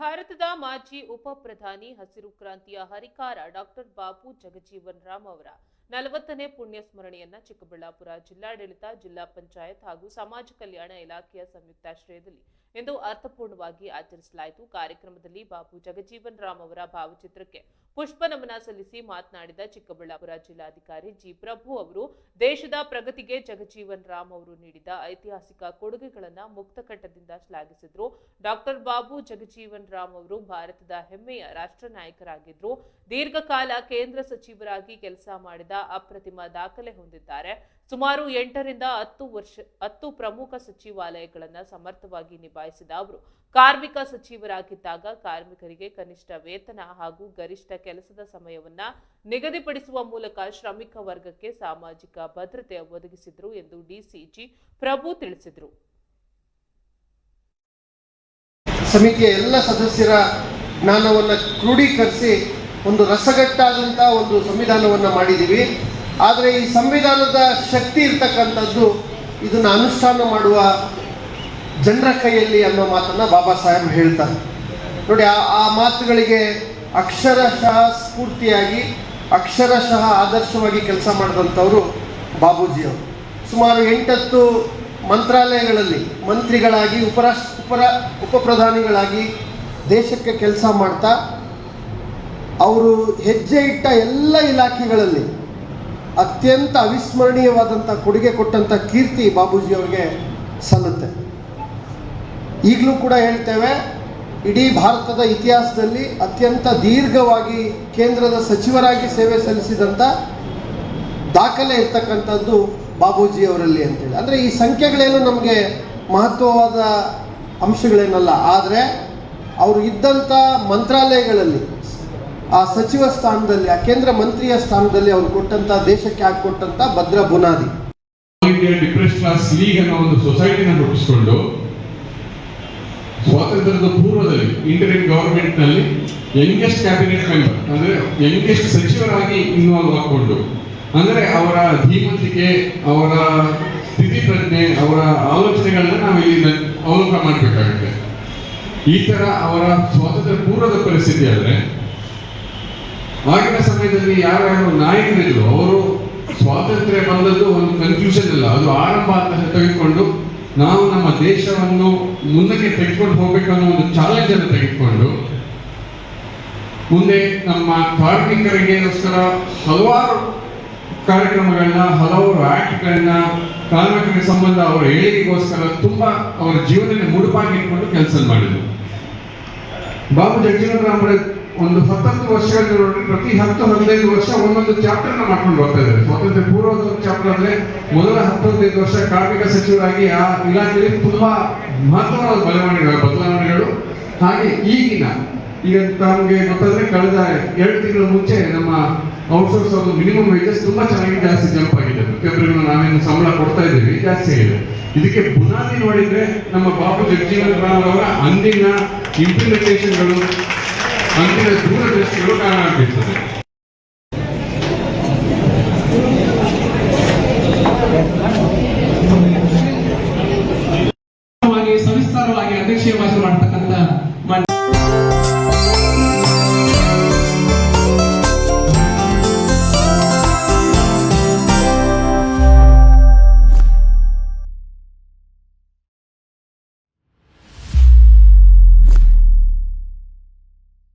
ಭಾರತದ ಮಾಜಿ ಉಪ ಪ್ರಧಾನಿ ಹಸಿರು ಕ್ರಾಂತಿಯ ಹರಿಕಾರ ಡಾಕ್ಟರ್ ಬಾಬು ಜಗಜೀವನ್ ರಾಮ್ ಅವರ 40ನೇ ಪುಣ್ಯ ಸ್ಮರಣೆಯನ್ನ ಚಿಕ್ಕಬಳ್ಳಾಪುರ ಜಿಲ್ಲಾಡಳಿತ, ಜಿಲ್ಲಾ ಪಂಚಾಯತ್ ಹಾಗೂ ಸಮಾಜ ಕಲ್ಯಾಣ ಇಲಾಖೆಯ ಸಂಯುಕ್ತಾಶ್ರಯದಲ್ಲಿ ಇಂದು ಅರ್ಥಪೂರ್ಣವಾಗಿ ಆಚರಿಸಲಾಯಿತು. ಕಾರ್ಯಕ್ರಮದಲ್ಲಿ ಬಾಬು ಜಗಜೀವನ್ ರಾಮ್ ಅವರ ಭಾವಚಿತ್ರಕ್ಕೆ ಪುಷ್ಪ ನಮನ ಸಲ್ಲಿಸಿ ಮಾತನಾಡಿದ ಚಿಕ್ಕಬಳ್ಳಾಪುರ ಜಿಲ್ಲಾಧಿಕಾರಿ ಜಿ ಪ್ರಭು ಅವರು, ದೇಶದ ಪ್ರಗತಿಗೆ ಜಗಜೀವನ್ ರಾಮ್ ಅವರು ನೀಡಿದ ಐತಿಹಾಸಿಕ ಕೊಡುಗೆಗಳನ್ನು ಮುಕ್ತಕಂಠದಿಂದ ಶ್ಲಾಘಿಸಿದರು. ಡಾಕ್ಟರ್ ಬಾಬು ಜಗಜೀವನ್ ರಾಮ್ ಅವರು ಭಾರತದ ಹೆಮ್ಮೆಯ ರಾಷ್ಟ್ರ ನಾಯಕರಾಗಿದ್ರು. ದೀರ್ಘಕಾಲ ಕೇಂದ್ರ ಸಚಿವರಾಗಿ ಕೆಲಸ ಮಾಡಿದ ಅಪ್ರತಿಮ ದಾಖಲೆ ಹೊಂದಿದ್ದಾರೆ. ಸುಮಾರು 8 ರಿಂದ 10 ಪ್ರಮುಖ ಸಚಿವಾಲಯಗಳನ್ನು ಸಮರ್ಥವಾಗಿ ನಿಭಾಯಿಸಿದ ಅವರು ಕಾರ್ಮಿಕ ಸಚಿವರಾಗಿದ್ದಾಗ ಕಾರ್ಮಿಕರಿಗೆ ಕನಿಷ್ಠ ವೇತನ ಹಾಗೂ ಗರಿಷ್ಠ ಕೆಲಸದ ಸಮಯವನ್ನ ನಿಗದಿಪಡಿಸುವ ಮೂಲಕ ಶ್ರಮಿಕ ವರ್ಗಕ್ಕೆ ಸಾಮಾಜಿಕ ಭದ್ರತೆ ಒದಗಿಸಿದ್ರು ಎಂದು ಡಿಸಿಜಿ ಪ್ರಭು ತಿಳಿಸಿದರು. ಸಮಿತಿಯ ಎಲ್ಲ ಸದಸ್ಯರ ಜ್ಞಾನವನ್ನು ಕ್ರೋಢೀಕರಿಸಿ ಒಂದು ರಸಗಟ್ಟಾದಂತಹ ಒಂದು ಸಂವಿಧಾನವನ್ನು ಮಾಡಿದ್ದೀವಿ. ಆದರೆ ಈ ಸಂವಿಧಾನದ ಶಕ್ತಿ ಇರ್ತಕ್ಕಂಥದ್ದು ಇದನ್ನು ಅನುಷ್ಠಾನ ಮಾಡುವ ಜನರ ಕೈಯಲ್ಲಿ ಅನ್ನೋ ಮಾತನ್ನು ಬಾಬಾ ಸಾಹೇಬ್ ಹೇಳ್ತಾರೆ. ನೋಡಿ, ಆ ಮಾತುಗಳಿಗೆ ಅಕ್ಷರಶಃ ಸ್ಫೂರ್ತಿಯಾಗಿ ಅಕ್ಷರಶಃ ಆದರ್ಶವಾಗಿ ಕೆಲಸ ಮಾಡಿದಂಥವರು ಬಾಬೂಜಿಯವರು. ಸುಮಾರು 8 ಮಂತ್ರಾಲಯಗಳಲ್ಲಿ ಮಂತ್ರಿಗಳಾಗಿ ಉಪ ಪ್ರಧಾನಿಗಳಾಗಿ ದೇಶಕ್ಕೆ ಕೆಲಸ ಮಾಡ್ತಾ ಅವರು ಹೆಜ್ಜೆ ಇಟ್ಟ ಎಲ್ಲ ಇಲಾಖೆಗಳಲ್ಲಿ ಅತ್ಯಂತ ಅವಿಸ್ಮರಣೀಯವಾದಂಥ ಕೊಡುಗೆ ಕೊಟ್ಟಂಥ ಕೀರ್ತಿ ಬಾಬೂಜಿಯವರಿಗೆ ಸಲ್ಲುತ್ತೆ. ಈಗಲೂ ಕೂಡ ಹೇಳ್ತೇವೆ, ಇಡೀ ಭಾರತದ ಇತಿಹಾಸದಲ್ಲಿ ಅತ್ಯಂತ ದೀರ್ಘವಾಗಿ ಕೇಂದ್ರದ ಸಚಿವರಾಗಿ ಸೇವೆ ಸಲ್ಲಿಸಿದಂಥ ದಾಖಲೆ ಇರ್ತಕ್ಕಂಥದ್ದು ಬಾಬೂಜಿಯವರಲ್ಲಿ ಅಂತೇಳಿ. ಅಂದರೆ ಈ ಸಂಖ್ಯೆಗಳೇನು ನಮಗೆ ಮಹತ್ವವಾದ ಅಂಶಗಳೇನಲ್ಲ, ಆದರೆ ಅವರು ಇದ್ದಂಥ ಮಂತ್ರಾಲಯಗಳಲ್ಲಿ ಆ ಸಚಿವ ಸ್ಥಾನದಲ್ಲಿ, ಆ ಕೇಂದ್ರ ಮಂತ್ರಿಯ ಸ್ಥಾನದಲ್ಲಿ ಅವರು ಕೊಟ್ಟಂತ, ದೇಶಕ್ಕೆ ಹಾಕಿಕೊಟ್ಟಂತ ಭದ್ರ ಬುನಾದಿ. ಡಿಪ್ರೆಸ್ ಕ್ಲಾಸ್ ಲೀಗ್ ಅನ್ನೋ ಒಂದು ಸೊಸೈಟಿನ ರೂಪಿಸಿಕೊಂಡು ಸ್ವಾತಂತ್ರ್ಯದ ಪೂರ್ವದಲ್ಲಿ ಇಂಟರಿಮ್ ಗವರ್ಮೆಂಟ್ ನಲ್ಲಿ ಯಂಗೆಸ್ಟ್ ಕ್ಯಾಬಿನೆಟ್ ಮೆಂಬರ್ ಅಂದ್ರೆ ಯಂಗೆಸ್ಟ್ ಸಚಿವರಾಗಿ ಇನ್ವಾಲ್ವ್ ಆಗಿಕೊಂಡು, ಅಂದ್ರೆ ಅವರ ಧೀಮಂತಿಕೆ, ಅವರ ಸ್ಥಿತಿ ಪ್ರಜ್ಞೆ, ಅವರ ಆಲೋಚನೆಗಳನ್ನ ನಾವು ಇಲ್ಲಿ ಅವಲೋಕನ ಮಾಡಬೇಕಾಗುತ್ತೆ. ಈ ತರ ಅವರ ಸ್ವಾತಂತ್ರ್ಯ ಪೂರ್ವದ ಪರಿಸ್ಥಿತಿ ಆದ್ರೆ ಆಗಿನ ಸಮಯದಲ್ಲಿ ಯಾರ್ಯಾರು ನಾಯಕರಿದ್ರು ಅವರು ಸ್ವಾತಂತ್ರ್ಯ ಬಂದದ್ದು ಒಂದು ಕನ್ಫ್ಯೂಷನ್ ಇಲ್ಲ, ಅದು ಆರಂಭ ಅಂತ ತೆಗೆದುಕೊಂಡು ನಾವು ನಮ್ಮ ದೇಶವನ್ನು ಮುಂದಕ್ಕೆ ತೆಗೆದುಕೊಂಡು ಹೋಗ್ಬೇಕನ್ನೋ ಒಂದು ಚಾಲೆಂಜ್ ಅನ್ನು ತೆಗೆದುಕೊಂಡು ಮುಂದೆ ನಮ್ಮ ಕಾರ್ಮಿಕರಿಗೋಸ್ಕರ ಹಲವಾರು ಕಾರ್ಯಕ್ರಮಗಳನ್ನ, ಹಲವಾರು ಆಕ್ಟ್ಗಳನ್ನ, ಕಾರ್ಮಿಕರಿಗೆ ಸಂಬಂಧ ಅವರ ಏಳಿಗೆಗೋಸ್ಕರ ತುಂಬಾ ಅವರ ಜೀವನದಲ್ಲಿ ಮುಡುಪಾಗಿ ಇಟ್ಕೊಂಡು ಕೆಲಸ ಮಾಡಿದ್ರು. ಬಾಬು ಜಗಜೀವನ್ ರಾಮ್ ಒಂದು 19 ವರ್ಷಗಳಲ್ಲಿ ನೋಡಿ, ಪ್ರತಿ 10-15 ವರ್ಷ ಒಂದೊಂದು ಚಾಪ್ಟರ್ನ ಮಾಡ್ಕೊಂಡು ಬರ್ತಾ ಇದ್ದಾರೆ. ಸ್ವಾತಂತ್ರ್ಯ ಪೂರ್ವದ ಒಂದು ಚಾಪ್ಟರ್ ಅಂದ್ರೆ ಮೊದಲ 10-15 ವರ್ಷ ಕಾರ್ಮಿಕ ಸಚಿವರಾಗಿ ಆ ಇಲಾಖೆಯಲ್ಲಿ ತುಂಬಾ ಮಹತ್ವವಾದ ಬದಲಾವಣೆಗಳು. ಹಾಗೆ ಈಗ ತಮಗೆ ಗೊತ್ತಾದ್ರೆ ಕಳೆದ 2 ತಿಂಗಳ ಮುಂಚೆ ನಮ್ಮ ಔಟ್ಸೋರ್ಸ್ ಅವರು ಮಿನಿಮಮ್ ವೇಜಸ್ ತುಂಬಾ ಚೆನ್ನಾಗಿ ಜಾಸ್ತಿ ಜಂಪ್ ಆಗಿದೆ. ಪ್ರತಿಯೊಬ್ಬರಿಗೂ ನಾವೇನು ಸಂಬಳ ಕೊಡ್ತಾ ಇದ್ದೀವಿ ಜಾಸ್ತಿ ಆಗಿದೆ. ಇದಕ್ಕೆ ಬುನಾದಿ ನೋಡಿದ್ರೆ ನಮ್ಮ ಬಾಬು ಜಗಜೀವನ್ ರಾಮ್ ಅವರ ಅಂದಿನ ಇಂಪ್ಲಿಮೆಂಟೇಷನ್ಗಳು, ಅಂದಿನ ದೂರದೃಷ್ಟಿಗಳು ಕಾರಣ ಆಗ್ತಿರ್ತದೆ.